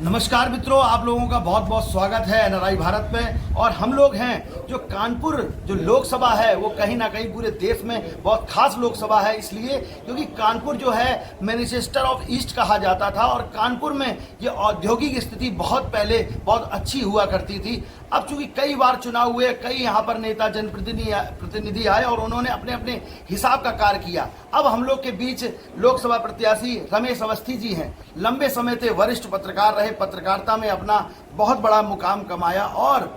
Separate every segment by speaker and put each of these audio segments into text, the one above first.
Speaker 1: नमस्कार मित्रों, आप लोगों का बहुत बहुत स्वागत है एनआरआई भारत में। और हम लोग हैं जो कानपुर जो लोकसभा है वो कहीं ना कहीं पूरे देश में बहुत खास लोकसभा है, इसलिए क्योंकि कानपुर जो है मैनचेस्टर ऑफ ईस्ट कहा जाता था और कानपुर में ये औद्योगिक स्थिति बहुत पहले बहुत अच्छी हुआ करती थी। अब चूंकि कई बार चुनाव हुए, कई यहाँ पर नेता जनप्रतिनिधि आए और उन्होंने अपने अपने हिसाब का कार्य किया। अब हम लोग के बीच लोकसभा प्रत्याशी रमेश अवस्थी जी हैं। लंबे समय से वरिष्ठ पत्रकार रहे, पत्रकारिता में अपना बहुत बड़ा मुकाम कमाया और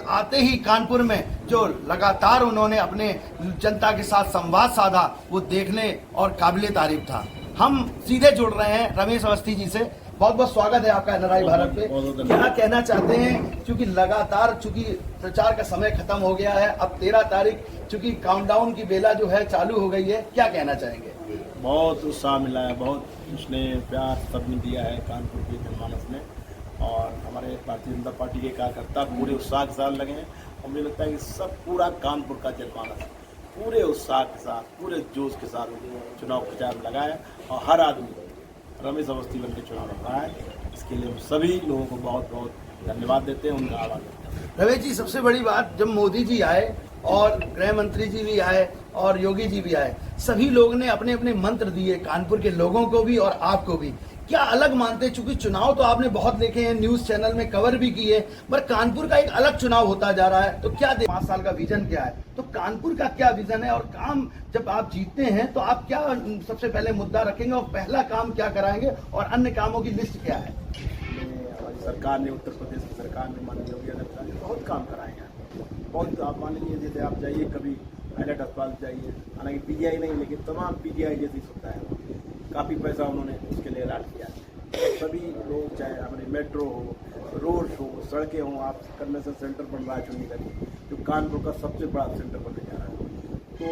Speaker 1: आते ही कानपुर में जो लगातार उन्होंने अपने जनता के साथ संवाद साधा वो देखने और काबिले तारीफ था। हम सीधे जुड़ रहे हैं रमेश अवस्थी जी से। बहुत बहुत स्वागत है आपका एनआरआई भारत पे। क्या कहना चाहते हैं, क्योंकि लगातार चूंकि प्रचार का समय खत्म हो गया है, अब 13 तारीख चूंकि काउंटडाउन की बेला जो है चालू हो गई है, क्या कहना चाहेंगे?
Speaker 2: बहुत उत्साह मिला है, बहुत स्नेह प्यार सबने दिया है कानपुर के जनमानस ने और हमारे भारतीय जनता पार्टी के कार्यकर्ता पूरे उत्साह के साथ लगे हैं। और मुझे लगता है कि सब पूरा कानपुर का जनमानस पूरे उत्साह के साथ, पूरे जोश के साथ चुनाव प्रचार में लगा है और हर आदमी रमेश अवस्थी बन के चुनाव लड़ रहा है। इसके लिए हम सभी लोगों को बहुत बहुत धन्यवाद देते हैं, उनका आभार देते हैं।
Speaker 1: रमेश जी, सबसे बड़ी बात, जब मोदी जी आए और गृह मंत्री जी भी आए और योगी जी भी आए, सभी लोग ने अपने अपने मंत्र दिए कानपुर के लोगों को भी और आपको भी। क्या अलग मानते हैं, चूंकि चुनाव तो आपने बहुत देखे हैं, न्यूज चैनल में कवर भी किए, पर कानपुर का एक अलग चुनाव होता जा रहा है, तो क्या 5 साल का विजन क्या है, तो कानपुर का क्या विजन है और काम जब आप जीतते हैं तो आप क्या सबसे पहले मुद्दा रखेंगे और पहला काम क्या कराएंगे और अन्य कामों की लिस्ट क्या है?
Speaker 2: हमारी सरकार ने, उत्तर प्रदेश की सरकार ने, माननीय योगी आदित्यनाथ ने बहुत काम कराए हैं। बहुत आप मान लीजिए, जैसे आप जाइए कभी हाईलाइट अस्पताल जाइए, हालांकि पीजीआई नहीं लेकिन तमाम पीजीआई जैसी सुविधा है, काफ़ी पैसा उन्होंने उसके लिए अलॉट किया। सभी लोग, चाहे हमारे मेट्रो हो, रोड हो, सड़कें हों, आप कन्वेंशन सेंटर बन रहा है चंडीगढ़ जो कानपुर का सबसे बड़ा सेंटर बनने जा रहा है, तो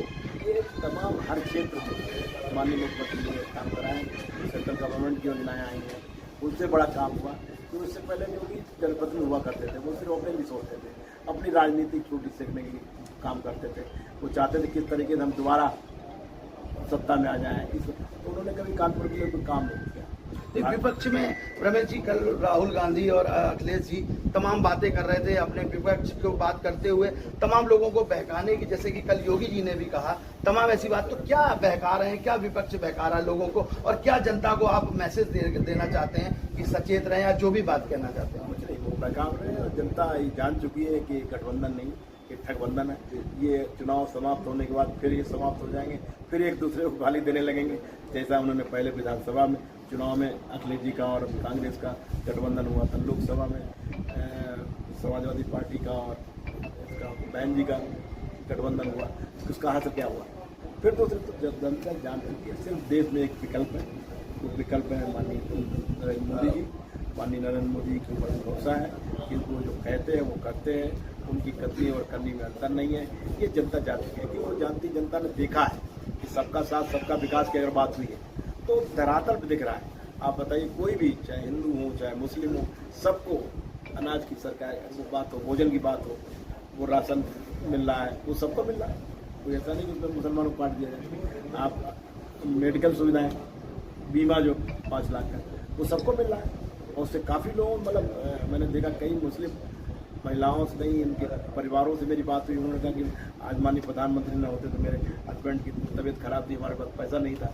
Speaker 2: ये तमाम हर क्षेत्र में माननीय मुख्यमंत्री ने काम कराए। सेंट्रल गवर्नमेंट की योजनाएँ आई हैं, उनसे बड़ा काम हुआ। तो इससे पहले जो भी जनप्रतिनिधि हुआ करते थे वो सिर्फ अपने लिए सोचते थे, अपनी राजनीति छोटी सीखने के लिए काम करते थे। वो चाहते थे किस तरीके से हम दोबारा सत्ता में आ जाएं, तो उन्होंने कभी कानपुर के लिए कोई काम नहीं किया।
Speaker 1: विपक्ष में रमेश जी, कल राहुल गांधी और अखिलेश जी तमाम बातें कर रहे थे, अपने विपक्ष को बात करते हुए तमाम लोगों को बहकाने की, जैसे कि कल योगी जी ने भी कहा तमाम ऐसी बात। तो क्या बहका रहे हैं, क्या विपक्ष बहका रहा है लोगों को, और क्या जनता को आप मैसेज देना चाहते हैं कि सचेत रहें या जो भी बात कहना चाहते हैं?
Speaker 2: कुछ नहीं, वो बहका रहे हैं। जनता ये जान चुकी है कि गठबंधन नहीं, एक ठगबंधन है। ये चुनाव समाप्त होने के बाद फिर ये समाप्त हो जाएंगे, फिर एक दूसरे को गाली देने लगेंगे, जैसा उन्होंने पहले विधानसभा में चुनाव में अखिलेश जी का और कांग्रेस का गठबंधन हुआ था, लोकसभा में समाजवादी पार्टी का और इसका बहन जी का गठबंधन हुआ, उसका हासिल क्या हुआ? फिर दूसरे तो जनता जान चुकी है। सिर्फ देश में एक विकल्प है, वो विकल्प है माननीय नरेंद्र मोदी जी। माननीय नरेंद्र मोदी के ऊपर भरोसा है कि वो जो कहते हैं वो करते हैं, उनकी कथनी और करनी में अंतर नहीं है। ये जनता जानती है कि वो जानती जनता ने देखा है कि सबका साथ सबका विकास की अगर बात हुई है तो धरातल पर दिख रहा है। आप बताइए, कोई भी, चाहे हिंदू हो चाहे मुस्लिम हो, सबको अनाज की सरकार वो बात हो, भोजन की बात हो, वो राशन मिल रहा है, वो सबको मिल रहा है। कोई ऐसा नहीं कि उसमें मुसलमानों को काट दिया जाए। आप मेडिकल सुविधाएँ, बीमा जो 5 लाख का, वो सबको मिल रहा है। और उससे काफ़ी लोग, मतलब मैंने देखा कई मुस्लिम महिलाओं से नहीं, इनके परिवारों से मेरी बात हुई, उन्होंने कहा कि आज माननीय प्रधानमंत्री न होते तो मेरे हस्बैंड की तबीयत खराब थी, हमारे पास पैसा नहीं था,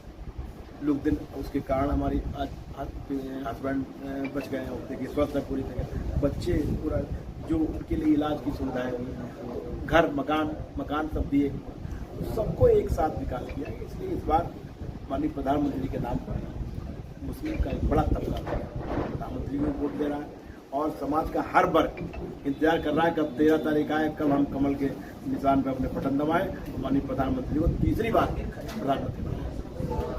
Speaker 2: लोग दिन उसके कारण हमारी आज हस्बैंड बच गए हैं, देखिए स्वस्थ है पूरी तरह, बच्चे पूरा जो उनके लिए इलाज की सुविधाएं हुई, घर मकान सब दिए, सबको एक साथ विकास किया। इसलिए इस बार माननीय प्रधानमंत्री के नाम पर मुस्लिम का एक बड़ा तबका प्रधानमंत्री को वोट दे रहा है और समाज का हर वर्ग इंतजार कर रहा है कब 13 तारीख आए, कब हम कमल के निशान पर अपने बटन दबाएं, माननीय प्रधानमंत्री को तीसरी बार प्रधानमंत्री बनाएं।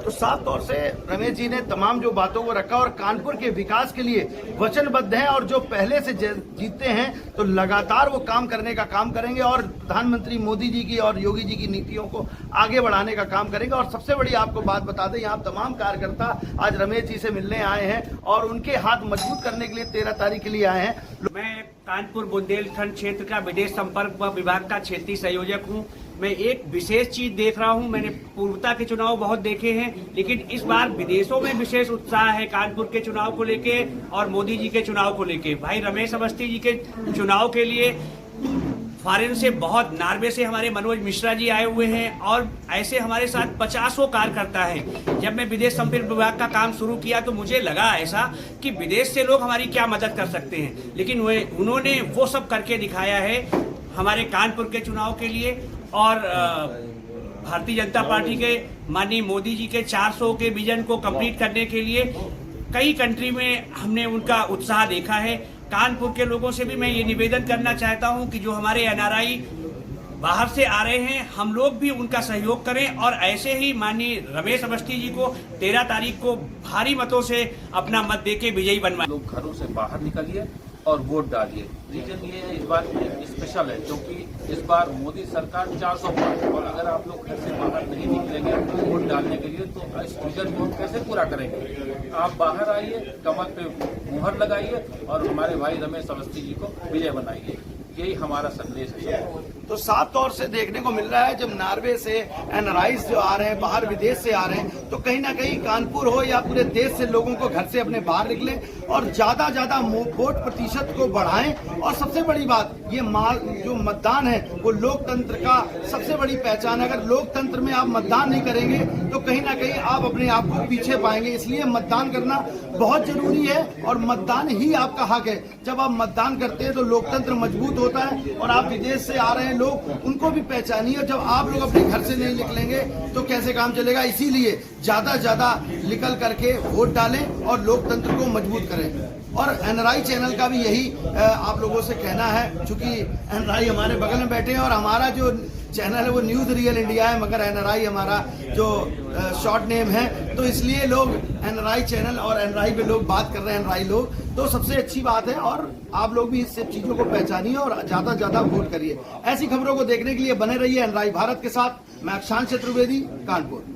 Speaker 1: तो साफ तौर से रमेश जी ने तमाम जो बातों को रखा और कानपुर के विकास के लिए वचनबद्ध हैं और जो पहले से जीतते हैं तो लगातार वो काम करने का काम करेंगे और प्रधानमंत्री मोदी जी की और योगी जी की नीतियों को आगे बढ़ाने का काम करेंगे। और सबसे बड़ी आपको बात बता दें, यहाँ तमाम कार्यकर्ता आज रमेश जी से मिलने आए हैं और उनके हाथ मजबूत करने के लिए 13 तारीख के लिए आए हैं।
Speaker 3: मैं कानपुर बुंदेलखंड क्षेत्र का विदेश संपर्क विभाग का क्षेत्रीय संयोजक हूं। मैं एक विशेष चीज देख रहा हूं। मैंने पूर्वता के चुनाव बहुत देखे हैं, लेकिन इस बार विदेशों में विशेष उत्साह है कानपुर के चुनाव को लेके और मोदी जी के चुनाव को लेके। भाई रमेश अवस्थी जी के चुनाव के लिए फॉरेन से बहुत नॉर्वे से हमारे मनोज मिश्रा जी आए हुए हैं और ऐसे हमारे साथ 50 कार्यकर्ता हैं। जब मैं विदेश संपर्क विभाग का काम शुरू किया तो मुझे लगा ऐसा कि विदेश से लोग हमारी क्या मदद कर सकते हैं, लेकिन उन्होंने वो सब करके दिखाया है हमारे कानपुर के चुनाव के लिए। और भारतीय जनता पार्टी के माननीय मोदी जी के 400 के विजन को कंप्लीट करने के लिए कई कंट्री में हमने उनका उत्साह देखा है। कानपुर के लोगों से भी मैं ये निवेदन करना चाहता हूं कि जो हमारे एनआरआई बाहर से आ रहे हैं, हम लोग भी उनका सहयोग करें और ऐसे ही माननीय रमेश अवस्थी जी को 13 तारीख को भारी मतों से अपना मत देके विजयी बनवाएं।
Speaker 4: लोग घरों से बाहर निकलिए और वोट डालिए। रीजन ये है इस बार स्पेशल है क्योंकि इस बार मोदी सरकार 400 पार, और अगर आप लोग घर से बाहर नहीं निकलेंगे वोट डालने के लिए तो इस विजन को कैसे पूरा करेंगे। आप बाहर आइए, कमर पे मुहर लगाइए और हमारे भाई रमेश अवस्थी जी को विजय बनाइए। यही हमारा संदेश है।
Speaker 1: तो साफ तौर से देखने को मिल रहा है जब नॉर्वे से एनआरआईज जो आ रहे हैं, बाहर विदेश से आ रहे हैं, तो कहीं ना कहीं कानपुर हो या पूरे देश से लोगों को घर से अपने बाहर निकले और ज्यादा वोट प्रतिशत को बढ़ाएं। और सबसे बड़ी बात ये जो मतदान है वो लोकतंत्र का सबसे बड़ी पहचान है। अगर लोकतंत्र में आप मतदान नहीं करेंगे तो कहीं ना कहीं आप अपने आप को पीछे पाएंगे। इसलिए मतदान करना बहुत जरूरी है और मतदान ही आपका हक है। जब आप मतदान करते हैं तो लोकतंत्र मजबूत होता है। और आप विदेश से आ रहे हैं लोग, उनको भी पहचानिए। जब आप लोग अपने घर से नहीं निकलेंगे तो कैसे काम चलेगा। इसीलिए ज्यादा निकल करके वोट डालें और लोकतंत्र को मजबूत करें। और एनआरआई चैनल का भी यही आप लोगों से कहना है, चूंकि एनआरआई हमारे बगल में बैठे हैं और हमारा जो चैनल है वो न्यूज रियल इंडिया है, मगर एनआरआई हमारा जो शॉर्ट नेम है, तो इसलिए लोग एनआरआई चैनल और एनआरआई पे लोग बात कर रहे हैं एनआरआई लोग, तो सबसे अच्छी बात है। और आप लोग भी इस सब चीजों को पहचानिए और ज्यादा वोट करिए। ऐसी खबरों को देखने के लिए बने रहिए एनआरआई भारत के साथ। मैं अक्षांश चतुर्वेदी, कानपुर।